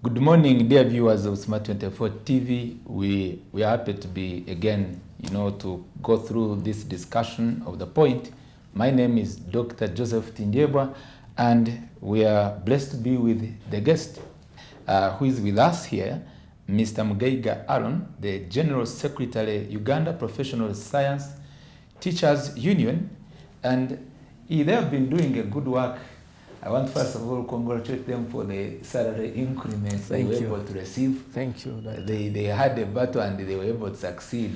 Good morning, dear viewers of Smart 24 TV. We are happy to be again, to go through this discussion of the point. My name is Dr. Joseph Tindiebwa, and we are blessed to be with the guest who is with us here, Mr. Mugaiga Aaron, the General Secretary, Uganda Professional Science Teachers Union, and they have been doing a good work. I want first of all congratulate them for the salary increments they were able to receive. Thank you. They had a battle and they were able to succeed.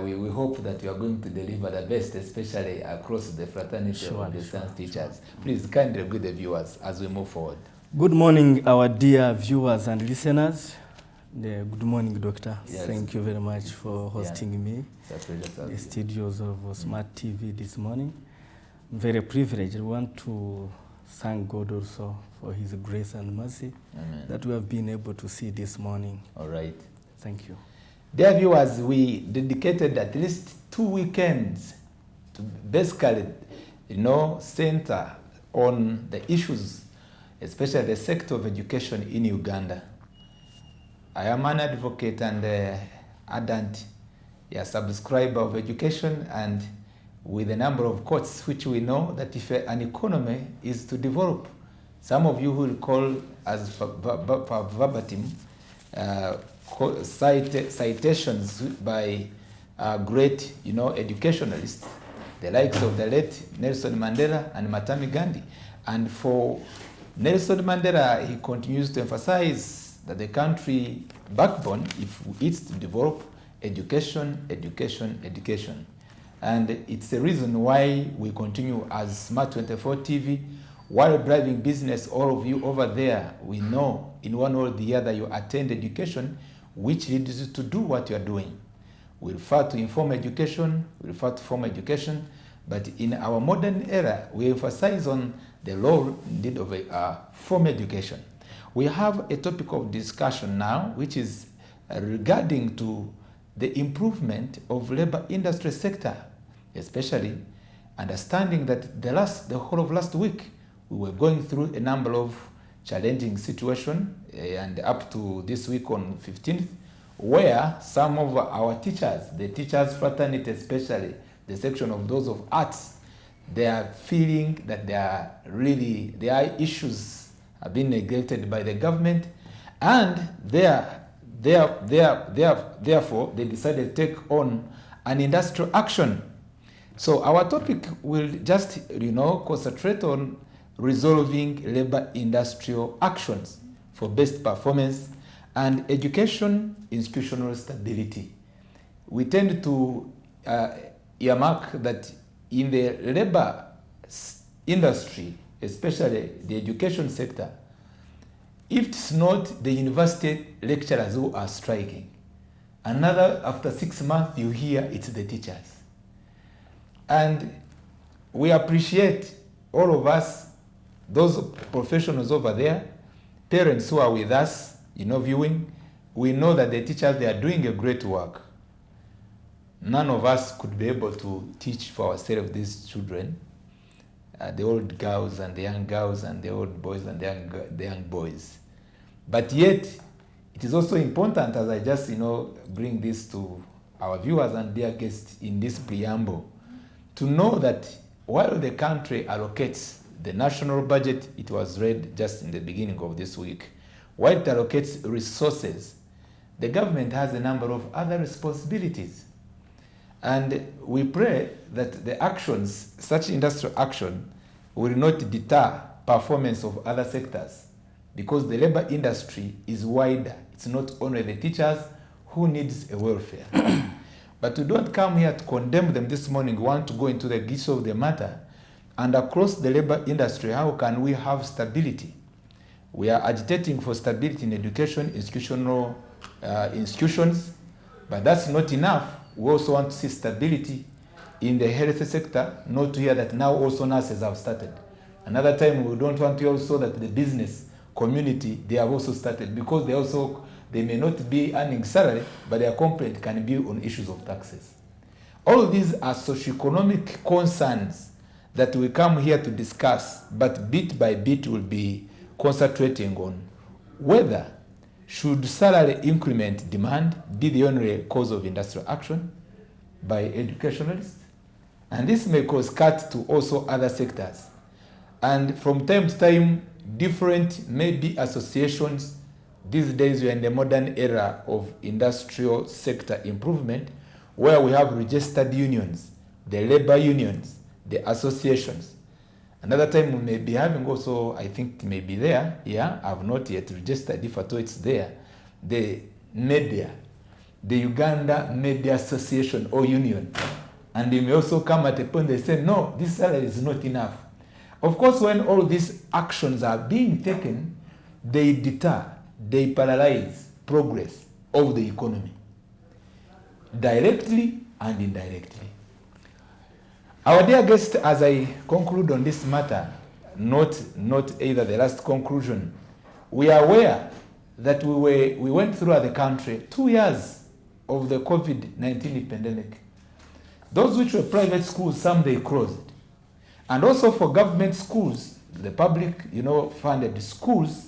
We hope that you are going to deliver the best, especially across the fraternity of the science teachers. Please kindly greet the viewers as we move forward. Good morning, our dear viewers and listeners. Good morning, Doctor. Yes. Thank you very much for hosting me in the studios of Smart TV this morning. I'm very privileged. I want to thank God also for His grace and mercy. Amen. That we have been able to see this morning. All right. Thank you. Dear viewers, we dedicated at least 2 weekends to basically, center on the issues, especially the sector of education in Uganda. I am an advocate and ardent subscriber of education, and with a number of quotes which we know that if an economy is to develop, some of you will call as verbatim citations by great educationalists, the likes of the late Nelson Mandela and Matami Gandhi. And for Nelson Mandela, he continues to emphasize that the country backbone, if it's to develop, education. And it's the reason why we continue as Smart 24 TV. While driving business, all of you over there, we know in one or the other you attend education, which leads you to do what you are doing. We refer to informal education, we refer to formal education, but in our modern era, we emphasize on the role indeed of formal education. We have a topic of discussion now, which is regarding to the improvement of labor industry sector, especially understanding that the whole of last week we were going through a number of challenging situations, and up to this week on 15th, where some of our teachers, the teachers fraternity especially, the section of those of arts, they are feeling that their issues have been neglected by the government, and therefore they decided to take on an industrial action. So our topic will just concentrate on resolving labor industrial actions for best performance and education institutional stability. We tend to earmark that in the labor industry, especially the education sector, if it's not the university lecturers who are striking, after 6 months you hear it's the teachers. And we appreciate all of us, those professionals over there, parents who are with us, viewing. We know that the teachers, they are doing a great work. None of us could be able to teach for ourselves these children, the old girls and the young girls and the old boys and the young boys. But yet, it is also important, as I just bring this to our viewers and dear guests in this preamble, to know that while the country allocates the national budget, it was read just in the beginning of this week, while it allocates resources, the government has a number of other responsibilities. And we pray that the actions, such industrial action, will not deter performance of other sectors, because the labor industry is wider. It's not only the teachers who needs a welfare. But we don't come here to condemn them this morning. We want to go into the gist of the matter. And across the labor industry, how can we have stability? We are agitating for stability in education, institutions, but that's not enough. We also want to see stability in the health sector, not to hear that now also nurses have started. Another time, we don't want to also that the business community, they have also started, because they may not be earning salary, but their complaint can be on issues of taxes. All of these are socioeconomic concerns that we come here to discuss, but bit by bit we'll be concentrating on whether should salary increment demand be the only cause of industrial action by educationalists? And this may cause cuts to also other sectors. And from time to time, different maybe associations, these days we are in the modern era of industrial sector improvement, where we have registered unions, the labor unions, the associations. Another time we may be having also, I think it may be there, yeah, I've not yet registered, if at all it's there, the media, the Uganda Media Association or Union. And they may also come at a point they say, no, this salary is not enough. Of course, when all these actions are being taken, they deter, they paralyze progress of the economy, directly and indirectly. Our dear guest, as I conclude on this matter, not either the last conclusion, we are aware that we went through as a country 2 years of the COVID-19 pandemic. Those which were private schools, some they closed. And also for government schools, the public, funded schools,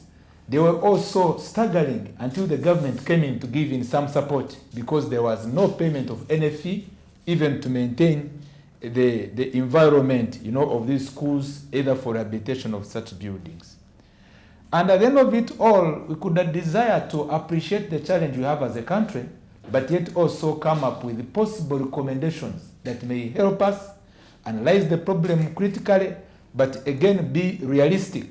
they were also staggering until the government came in to give in some support, because there was no payment of any fee, even to maintain the environment, of these schools, either for rehabilitation of such buildings. And at the end of it all, we could not desire to appreciate the challenge we have as a country, but yet also come up with possible recommendations that may help us analyze the problem critically, but again be realistic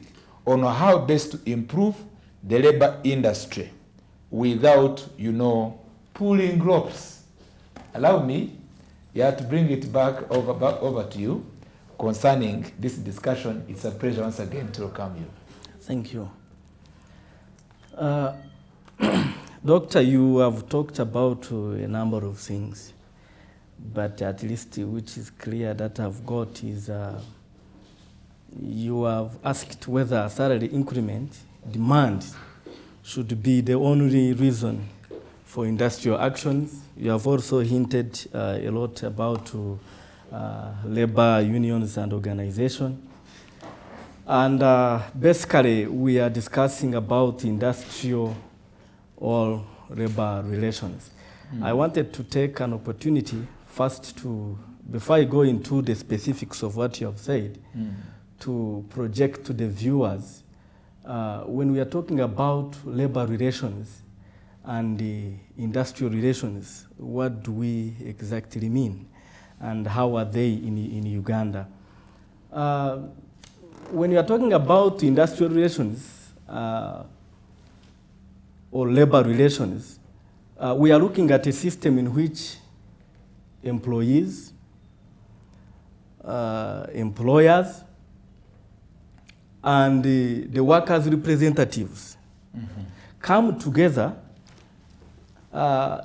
on how best to improve the labor industry without, pulling ropes. Allow me, to bring it back over to you concerning this discussion. It's a pleasure once again to welcome you. Thank you. Doctor, you have talked about a number of things, but at least which is clear that I've got is you have asked whether salary increment demand should be the only reason for industrial actions. You have also hinted a lot about labor unions and organization. And basically, we are discussing about industrial or labor relations. I wanted to take an opportunity first to, before I go into the specifics of what you have said, to project to the viewers, when we are talking about labor relations and the industrial relations, what do we exactly mean? And how are they in Uganda? When you are talking about industrial relations or labor relations, we are looking at a system in which employees, employers, and the workers' representatives come together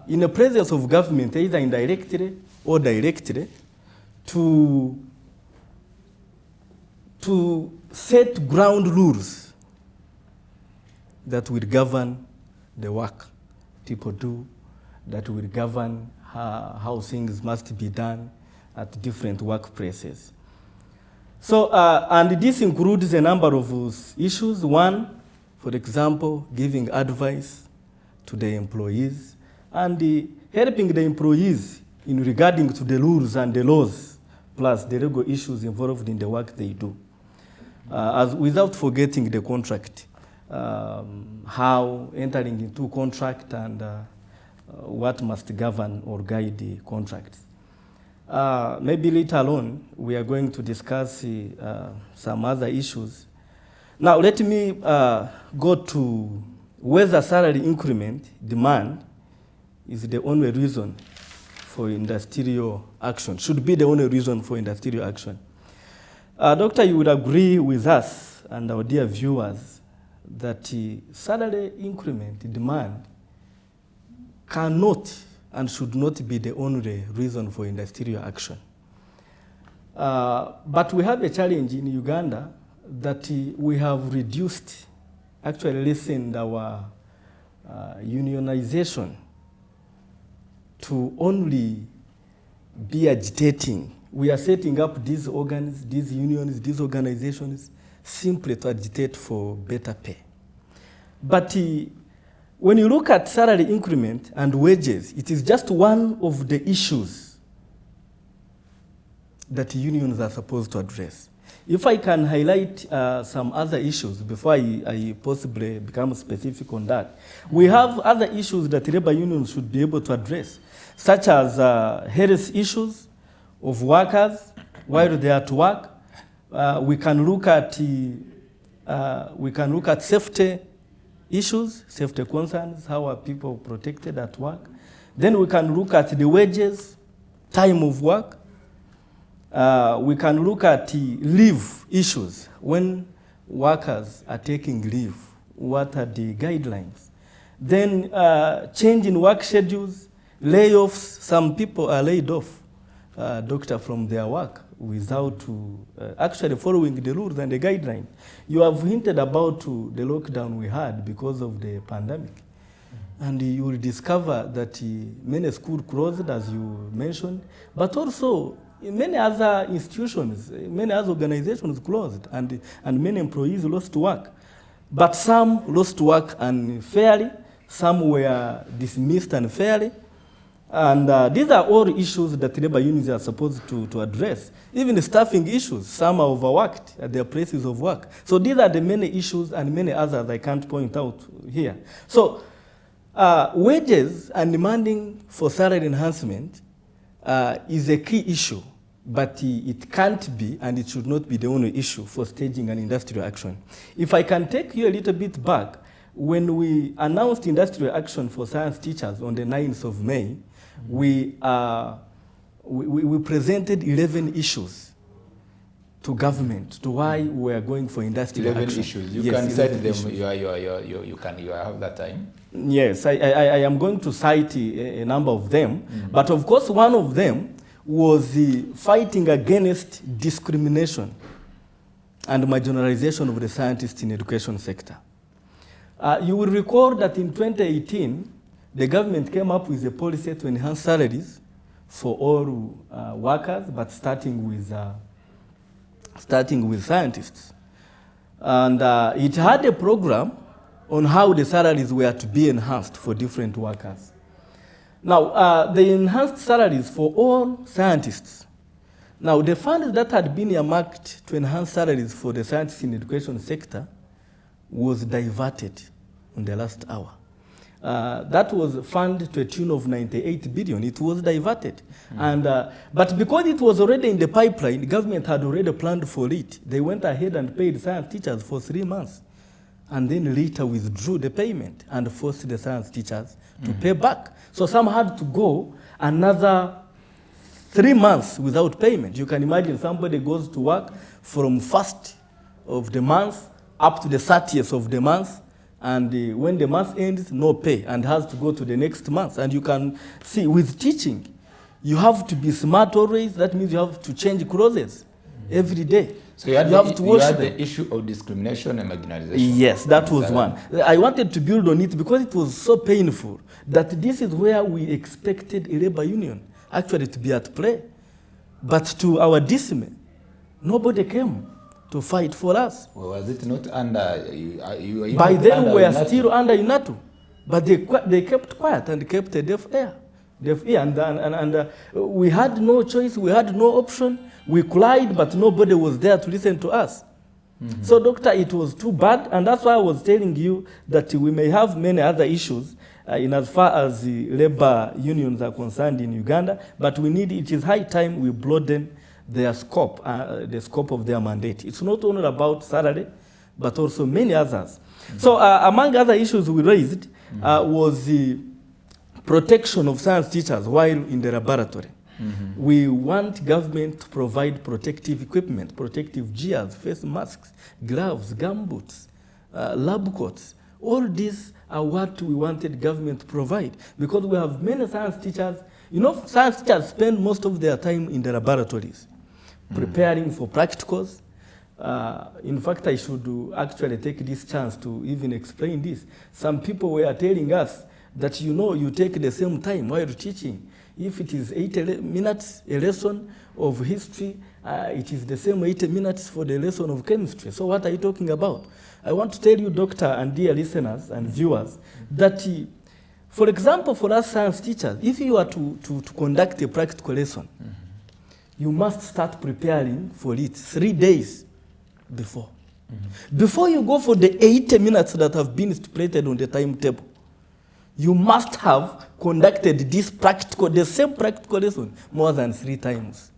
in the presence of government, either indirectly or directly, to set ground rules that will govern the work people do, that will govern how things must be done at different workplaces. So, and this includes a number of issues. One, for example, giving advice to the employees and helping the employees in regarding to the rules and the laws, plus the legal issues involved in the work they do. As without forgetting the contract, how entering into contract and what must govern or guide the contract. Maybe later on, we are going to discuss some other issues. Now, let me go to whether salary increment demand is the only reason for industrial action, should be the only reason for industrial action. Doctor, you would agree with us and our dear viewers that salary increment demand cannot and should not be the only reason for industrial action. But we have a challenge in Uganda that we have reduced, actually lessened our unionization to only be agitating. We are setting up these organs, these unions, these organizations simply to agitate for better pay. But when you look at salary increment and wages, it is just one of the issues that unions are supposed to address. If I can highlight some other issues before I possibly become specific on that, we have other issues that labor unions should be able to address, such as health issues of workers while they are at work. We can look at safety issues, safety concerns, how are people protected at work. Then we can look at the wages, time of work. We can look at leave issues. When workers are taking leave, what are the guidelines? Then change in work schedules, layoffs. Some people are laid off, doctor, from their work without actually following the rules and the guidelines. You have hinted about the lockdown we had because of the pandemic. And you will discover that many schools closed, as you mentioned, but also many other institutions, many other organizations closed, and many employees lost work. But some lost work unfairly, some were dismissed unfairly. And these are all issues that labor unions are supposed to address. Even the staffing issues, some are overworked at their places of work. So these are the many issues and many others I can't point out here. So wages and demanding for salary enhancement is a key issue, but it can't be and it should not be the only issue for staging an industrial action. If I can take you a little bit back, when we announced industrial action for science teachers on the 9th of May, we presented 11 issues to government to why we are going for industrial 11 action. issues. You Yes, can cite them. issues. You have that time. Yes, I am going to cite a number of them, but of course one of them was the fighting against discrimination and marginalization of the scientists in education sector. You will recall that in 2018, the government came up with a policy to enhance salaries for all workers, but starting with scientists. And it had a program on how the salaries were to be enhanced for different workers. Now, they enhanced salaries for all scientists. Now, the funds that had been earmarked to enhance salaries for the scientists in the education sector was diverted in the last hour. That was funded to a tune of 98 billion. It was diverted. But because it was already in the pipeline, the government had already planned for it. They went ahead and paid science teachers for 3 months, and then later withdrew the payment and forced the science teachers to pay back. So some had to go another 3 months without payment. You can imagine somebody goes to work from 1st of the month up to the 30th of the month, and when the month ends, no pay, and has to go to the next month. And you can see with teaching, you have to be smart always. That means you have to change clothes every day. So you had the issue of discrimination and marginalization. Yes, that was one. I wanted to build on it because it was so painful that this is where we expected a labor union actually to be at play. But to our dismay, nobody came to fight for us. Well, was it not under you? By then we were still under UNATU, but they kept quiet and kept a deaf ear. And we had no choice, we had no option. We cried, but nobody was there to listen to us. So, Doctor, it was too bad, and that's why I was telling you that we may have many other issues in as far as the labor unions are concerned in Uganda, but it is high time we broaden their scope, the scope of their mandate. It's not only about salary, but also many others. So among other issues we raised was the protection of science teachers while in the laboratory. We want government to provide protective equipment, protective gears, face masks, gloves, gumboots, lab coats. All these are what we wanted government to provide, because we have many science teachers. You know, science teachers spend most of their time in the laboratories, preparing for practicals. In fact, I should actually take this chance to even explain this. Some people were telling us that, you take the same time while teaching. If it is 8 minutes, a lesson of history, it is the same 80 minutes for the lesson of chemistry. So what are you talking about? I want to tell you, doctor, and dear listeners and viewers, that for example, for us science teachers, if you are to conduct a practical lesson, you must start preparing for it 3 days before. Before you go for the 80 minutes that have been stipulated on the timetable, you must have conducted the same practical lesson more than 3 times.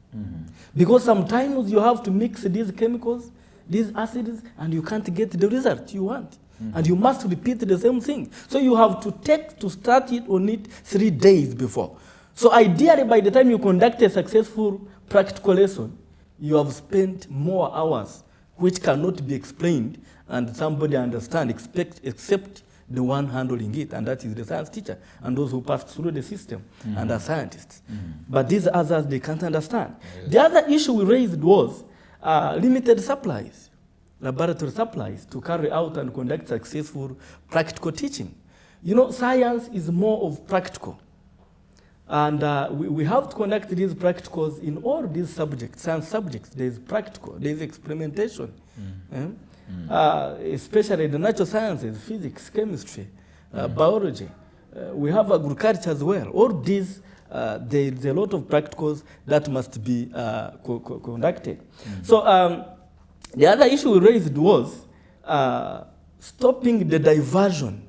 Because sometimes you have to mix these chemicals, these acids, and you can't get the result you want. And you must repeat the same thing. So you have to start it on it 3 days before. So ideally, by the time you conduct a successful practical lesson, you have spent more hours, which cannot be explained and somebody understand except the one handling it, and that is the science teacher and those who passed through the system and are scientists. But these others, they can't understand. Yes. The other issue we raised was limited supplies, laboratory supplies to carry out and conduct successful practical teaching. You know, science is more of practical. And we have to conduct these practicals in all these subjects, science subjects. There is practical, there is experimentation, especially the natural sciences, physics, chemistry, biology. We have agriculture as well. All these, there is a lot of practicals that must be conducted. So the other issue we raised was stopping the diversion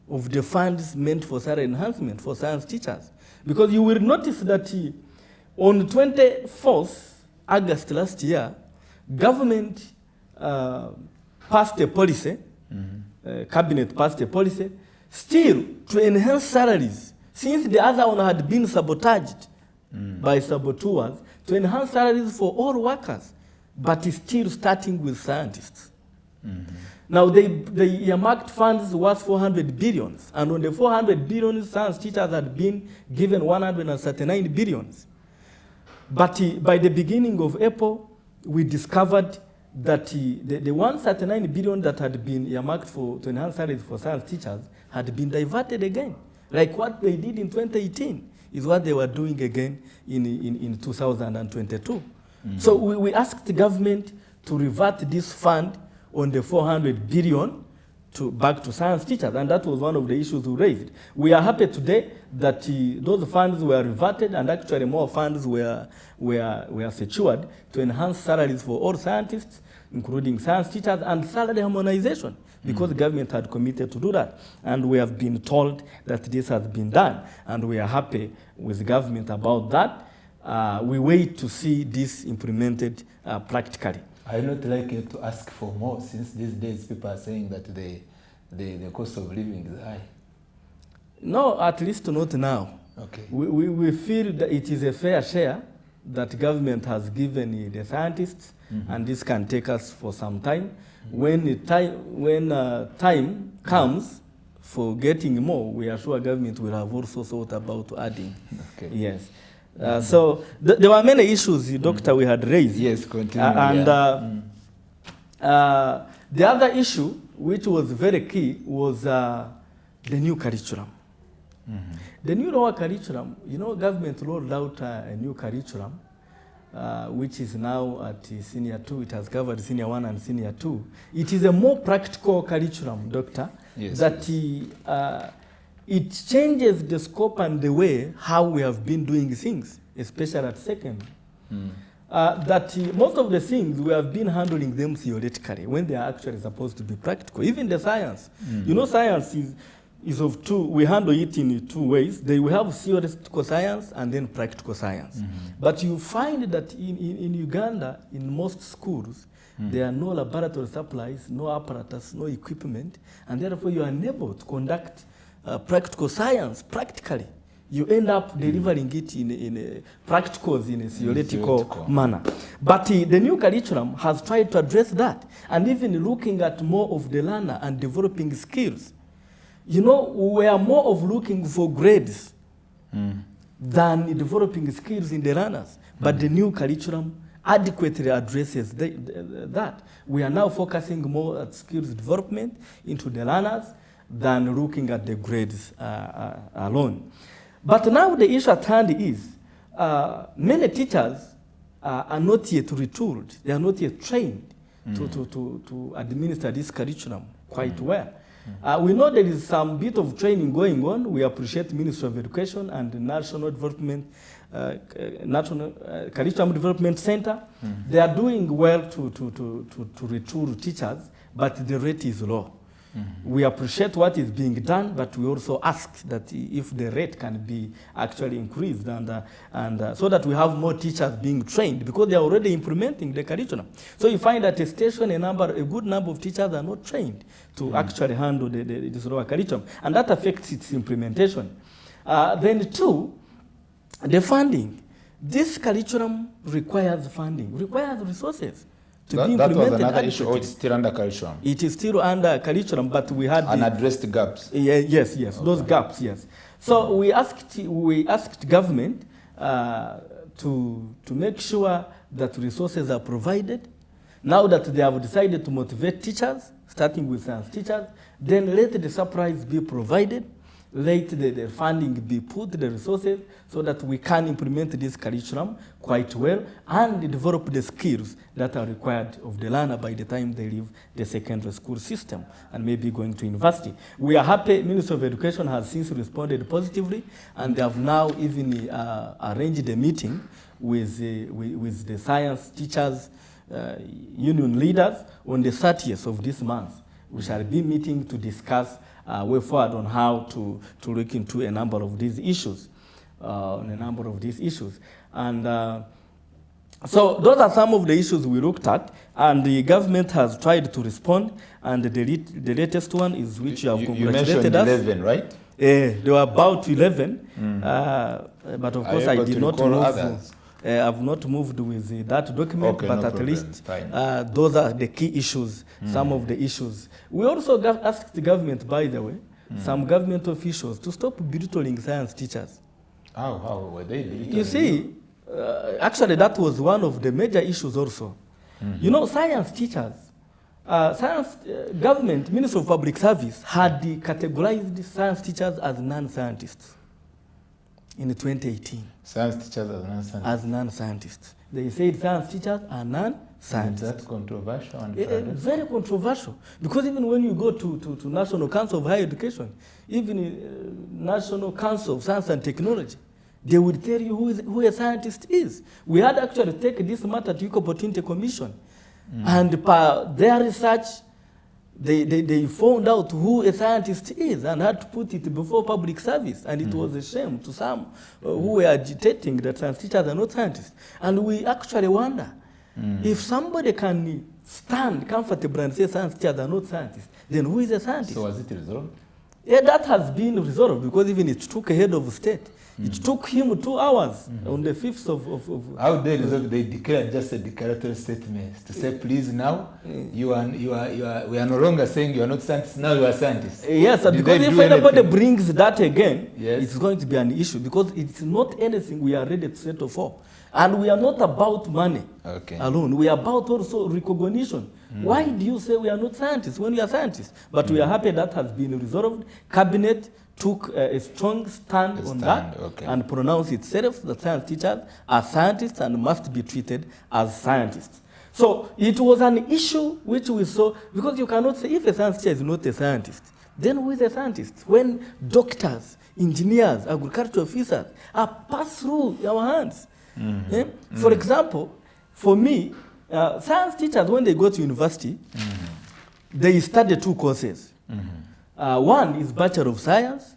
of the funds meant for salary enhancement for science teachers. Because you will notice that on 24th August last year, government passed a policy, cabinet passed a policy, still to enhance salaries, since the other one had been sabotaged by saboteurs, to enhance salaries for all workers, but is still starting with scientists. Now, they earmarked funds worth 400 billions, and on the 400 billions, science teachers had been given 139 billions. But by the beginning of April, we discovered that the 139 billion that had been earmarked to enhance salaries for science teachers had been diverted again. Like what they did in 2018 is what they were doing again in 2022. So we asked the government to revert this fund on the 400 billion back to science teachers, and that was one of the issues we raised. We are happy today that those funds were reverted, and actually more funds were secured to enhance salaries for all scientists, including science teachers, and salary harmonization, because the government had committed to do that. And we have been told that this has been done, and we are happy with the government about that. We wait to see this implemented practically. I would not like you to ask for more, since these days people are saying that the cost of living is high. No, at least not now. Okay. We feel that it is a fair share that government has given the scientists, and this can take us for some time. When time comes for getting more, we are sure government will have also thought about adding. Okay. Yes. So there were many issues, Doctor, we had raised. Yes, continue. The other issue, which was very key, was the new curriculum. The new lower curriculum, you know, government rolled out a new curriculum, which is now at Senior 2. It has covered Senior 1 and Senior 2. It is a more practical curriculum, Doctor, yes, that it changes the scope and the way how we have been doing things, especially at secondary. That most of the things we have been handling them theoretically when they are actually supposed to be practical. Even the science. You know, science is of two, we handle it in 2 ways. They will have theoretical science and then practical science. But you find that in Uganda, in most schools, there are no laboratory supplies, no apparatus, no equipment, and therefore you are unable to conduct practical science practically. You end up delivering it in practicals in a theoretical manner. But the new curriculum has tried to address that, and even looking at more of the learner and developing skills. You know, we are more of looking for grades than developing skills in the learners. But the new curriculum adequately addresses that. We are now focusing more at skills development into the learners than looking at the grades alone. But now the issue at hand is many teachers are not yet retooled. They are not yet trained to administer this curriculum quite well. We know there is some bit of training going on. We appreciate Ministry of Education and the National Development, National Curriculum Development Center. They are doing well to retool teachers, but the rate is low. We appreciate what is being done, but we also ask that if the rate can be actually increased and so that we have more teachers being trained, because they are already implementing the curriculum. So you find that a station, a good number of teachers are not trained to actually handle this lower curriculum, and that affects its implementation. Then two, the funding. This curriculum requires funding, requires resources. That was another issue, or it's still under curriculum? It is still under curriculum, but we had unaddressed gaps. Yes, okay. Those gaps, yes. So we asked government to make sure that resources are provided. Now that they have decided to motivate teachers, starting with science teachers, then let the supplies be provided, let the funding be put, the resources, so that we can implement this curriculum quite well and develop the skills that are required of the learner by the time they leave the secondary school system and maybe going to university. We are happy Ministry of Education has since responded positively, and they have now even arranged a meeting with the science teachers union leaders on the 30th of this month. We shall be meeting to discuss way forward on how to look into a number of these issues, And so those are some of the issues we looked at, and the government has tried to respond, and the latest one is which you have congratulated us. You mentioned 11, right? They were about 11, but of course I did not move. I've not moved with that document, okay, but no at problem. Least those are the key issues, some of the issues. We also asked the government, by the way, some government officials to stop belittling science teachers. How were they belittling? You see, actually that was one of the major issues also. You know, science teachers, government, Ministry of Public Service had categorized science teachers as non-scientists in 2018. Science teachers as non-scientists? As non-scientists. They said science teachers are non-scientists. Is that controversial? Very controversial. Because even when you go to National Council of Higher Education, even National Council of Science and Technology, they will tell you who a scientist is. We had actually taken this matter to Equal Opportunity Commission. And per their research, they found out who a scientist is and had to put it before public service. And it was a shame to some who were agitating that science teachers are not scientists. And we actually wonder if somebody can stand comfortably and say science teachers are not scientists, then who is a scientist? So was it resolved? Yeah, that has been resolved, because even it took a head of state. It took him 2 hours on the 5th of How they resolved? They declared just a declaratory statement to say, please, now we are no longer saying you are not scientists. Now you are scientists. Yes, because if anybody brings that again, it's going to be an issue, because it's not anything we are ready to settle for. And we are not about money alone. We are about also recognition. Why do you say we are not scientists when we are scientists? But we are happy that has been resolved. Cabinet took a strong stand on that and pronounced itself that science teachers are scientists and must be treated as scientists. So it was an issue which we saw, because you cannot say if a science teacher is not a scientist, then who is a scientist? When doctors, engineers, agricultural officers are passed through our hands. For example, for me, science teachers, when they go to university, they study 2 courses. One is Bachelor of Science,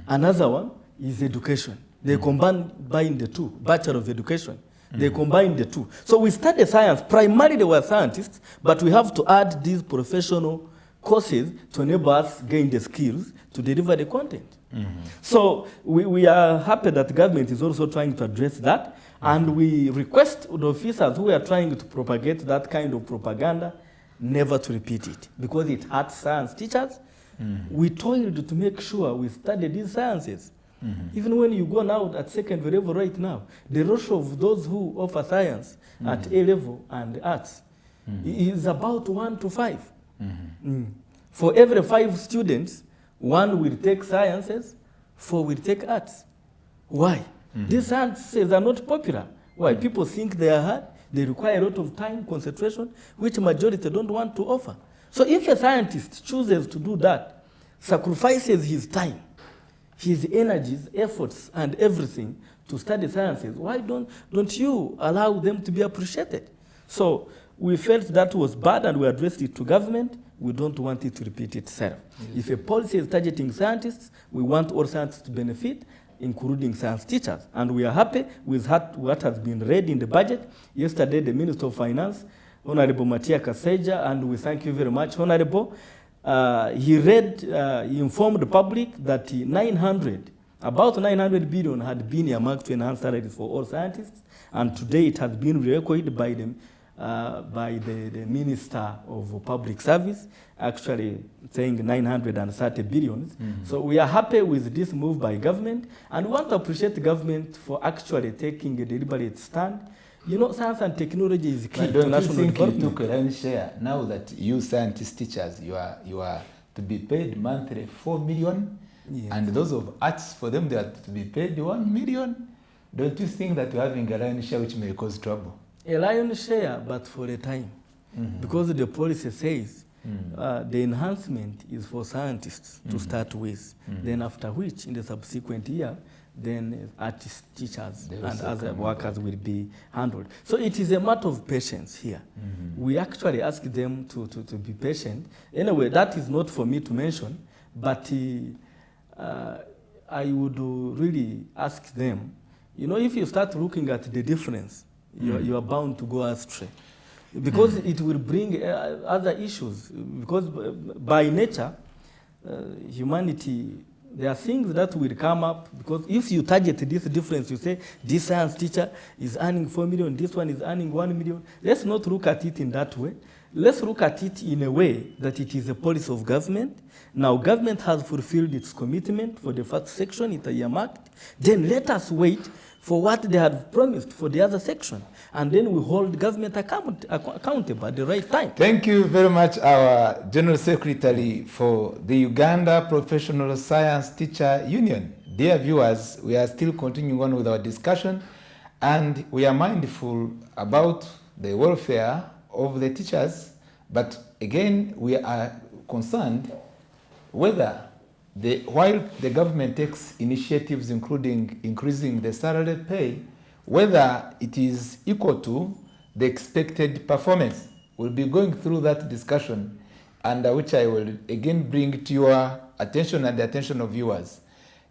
another one is Education. They combine the two, Bachelor of Education. They combine the two. So we study science, primarily we're scientists, but we have to add these professional courses to enable us gain the skills to deliver the content. So we are happy that the government is also trying to address that, and we request the officers who are trying to propagate that kind of propaganda never to repeat it, because it hurts science teachers. We toiled to make sure we study these sciences. Even when you go now at secondary level right now, the ratio of those who offer science at A level and arts is about 1 to 5. For every 5 students, 1 will take sciences, 4 will take arts. Why? These sciences are not popular. Why? People think they are hard, they require a lot of time, concentration, which majority don't want to offer. So if a scientist chooses to do that, sacrifices his time, his energies, efforts, and everything to study sciences, why don't you allow them to be appreciated? So we felt that was bad and we addressed it to government. We don't want it to repeat itself. Yes. If a policy is targeting scientists, we want all scientists to benefit, including science teachers. And we are happy with what has been read in the budget. Yesterday, the Minister of Finance, Honorable Matia Kaseja, and we thank you very much, Honorable. He informed the public that about 900 billion had been earmarked to enhance salaries for all scientists, and today it has been re-echoed by the Minister of Public Service, actually saying 930 billions. Mm-hmm. So we are happy with this move by government, and we want to appreciate the government for actually taking a deliberate stand. You know, science and technology is key to national development. Don't you think you took a lion's share now that you scientist teachers, you are to be paid monthly 4 million, yes, and those of arts, for them, they are to be paid 1 million? Don't you think that you're having a lion's share which may cause trouble? A lion's share, but for a time. Mm-hmm. Because the policy says the enhancement is for scientists to start with. Then after which, in the subsequent year, then artists, teachers, and other workers will be handled. So it is a matter of patience here. We actually ask them to be patient. Anyway, that is not for me to mention, but I would really ask them, you know, if you start looking at the difference, you are bound to go astray. Because it will bring other issues. Because by nature, humanity, there are things that will come up. Because if you target this difference, you say, this science teacher is earning 4 million, this one is earning 1 million. Let's not look at it in that way. Let's look at it in a way that it is a policy of government. Now, government has fulfilled its commitment for the first section, it earmarked. Then let us wait for what they had promised for the other section. And then we hold government accountable at the right time. Thank you very much, our General Secretary for the Uganda Professional Science Teacher Union. Dear viewers, we are still continuing on with our discussion, and we are mindful about the welfare of the teachers, but again, we are concerned whether while the government takes initiatives including increasing the salary pay, whether it is equal to the expected performance. We'll be going through that discussion, and which I will again bring to your attention and the attention of viewers.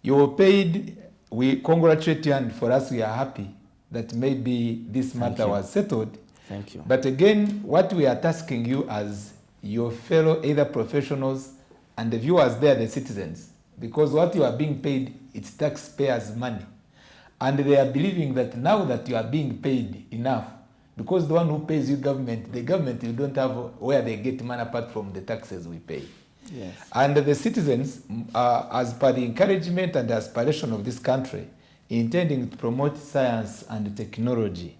You were paid, we congratulate you, and for us we are happy that maybe this matter was settled. Thank you. But again, what we are tasking you as your fellow either professionals and the viewers there, the citizens, because what you are being paid, it's taxpayers' money. And they are believing that now that you are being paid enough, because the one who pays you government, the government, you don't have where they get money apart from the taxes we pay. Yes. And the citizens, as per the encouragement and the aspiration of this country, intending to promote science and technology,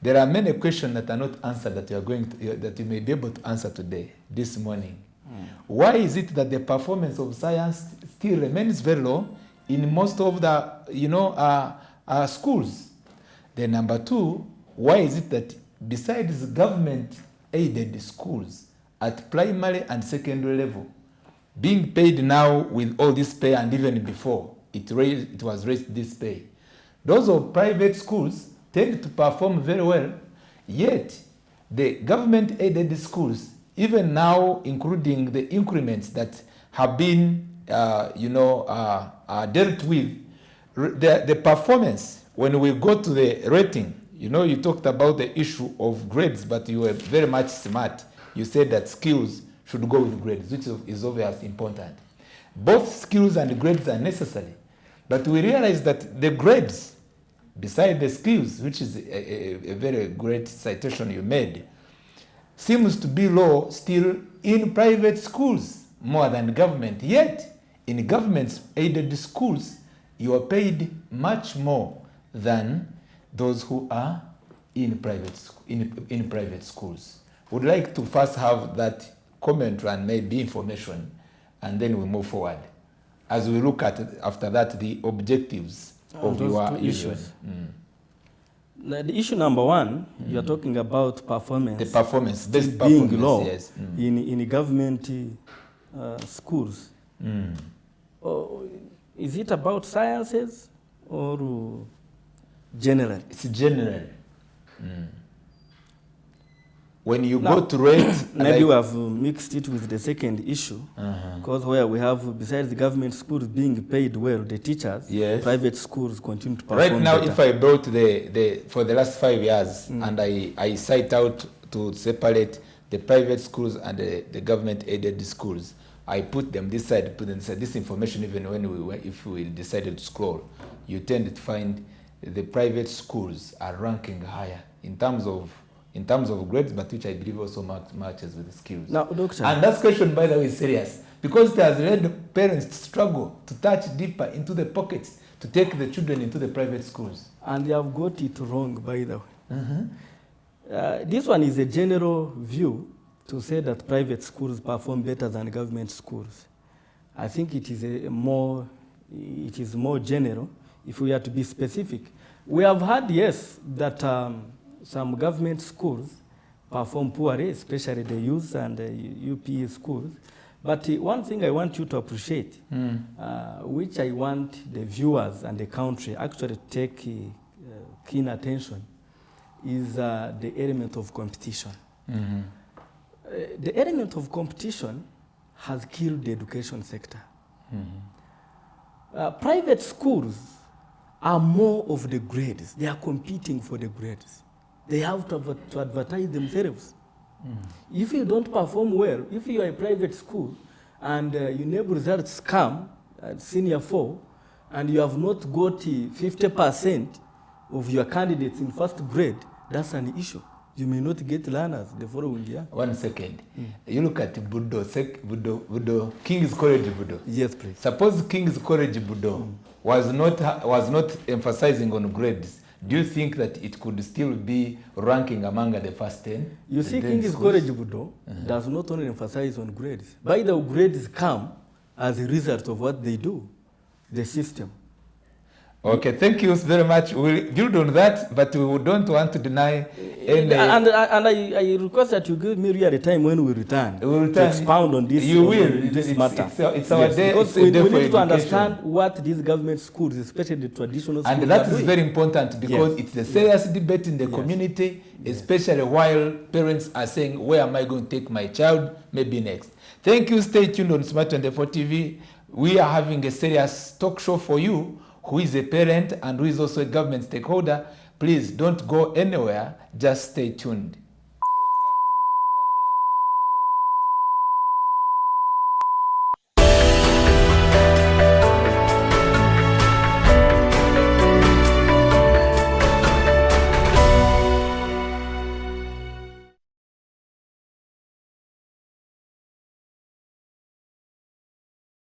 there are many questions that are not answered that you are that you may be able to answer today, this morning. Why is it that the performance of science still remains very low in most of the schools? Then number two, why is it that besides government-aided schools at primary and secondary level, being paid now with all this pay, and even before it was raised this pay, those of private schools tend to perform very well, yet the government-aided schools, even now including the increments that have been dealt with, the performance, when we go to the rating, you talked about the issue of grades, but you were very much smart. You said that skills should go with grades, which is obviously important. Both skills and grades are necessary, but we realize that the grades, beside the skills, which is a very great citation you made, seems to be low still in private schools more than government. Yet, in government-aided schools, you are paid much more than those who are in private schools. Would like to first have that commentary and maybe information, and then we move forward as we look at, after that, the objectives of your issues. The issue number one, you are talking about performance. The performance, best being performance, low yes. in government schools. Is it about sciences or general? It's general. When you go to rate, maybe we have mixed it with the second issue, because where we have, besides the government schools being paid well, the teachers, yes, private schools continue to perform right now better. If I brought the for the last 5 years and I cite out to separate the private schools and the government aided schools, I put them this side, put them this side. This information, even when if we decided to scroll, you tend to find the private schools are ranking higher in terms of grades, but which I believe also matches with the skills. Now, Doctor, and that question, by the way, is serious, because it has led parents to struggle to touch deeper into the pockets to take the children into the private schools. And they have got it wrong, by the way. This one is a general view to say that private schools perform better than government schools. I think it is more general. If we are to be specific, we have had, yes, that some government schools perform poorly, especially the youth and the UP schools. But one thing I want you to appreciate, which I want the viewers and the country actually to take keen attention, is the element of competition. The element of competition has killed the education sector. Private schools are more of the grades. They are competing for the grades. They have to advertise themselves. If you don't perform well, if you are a private school and your neighbor results come at senior 4 and you have not got 50% of your candidates in first grade, that's an issue. You may not get learners the following year. 1 second. You look at Budo, King's College Budo. Yes, please. Suppose King's College Budo was not emphasizing on grades. Do you think that it could still be ranking among the first 10? You see, King's College Budo does not only emphasize on grades. By the grades come as a result of what they do, the system. Okay, thank you very much. We'll build on that, but we don't want to deny any... And I request that you give me really time when we return, to expound on this, this matter. It's our day. Because we need to understand what these government schools, especially the traditional schools, and that is very important, because it's a serious debate in the community, especially while parents are saying, where am I going to take my child, maybe next. Thank you. Stay tuned on Smart 24 TV. We are having a serious talk show for you, who is a parent and who is also a government stakeholder. Please don't go anywhere, just stay tuned.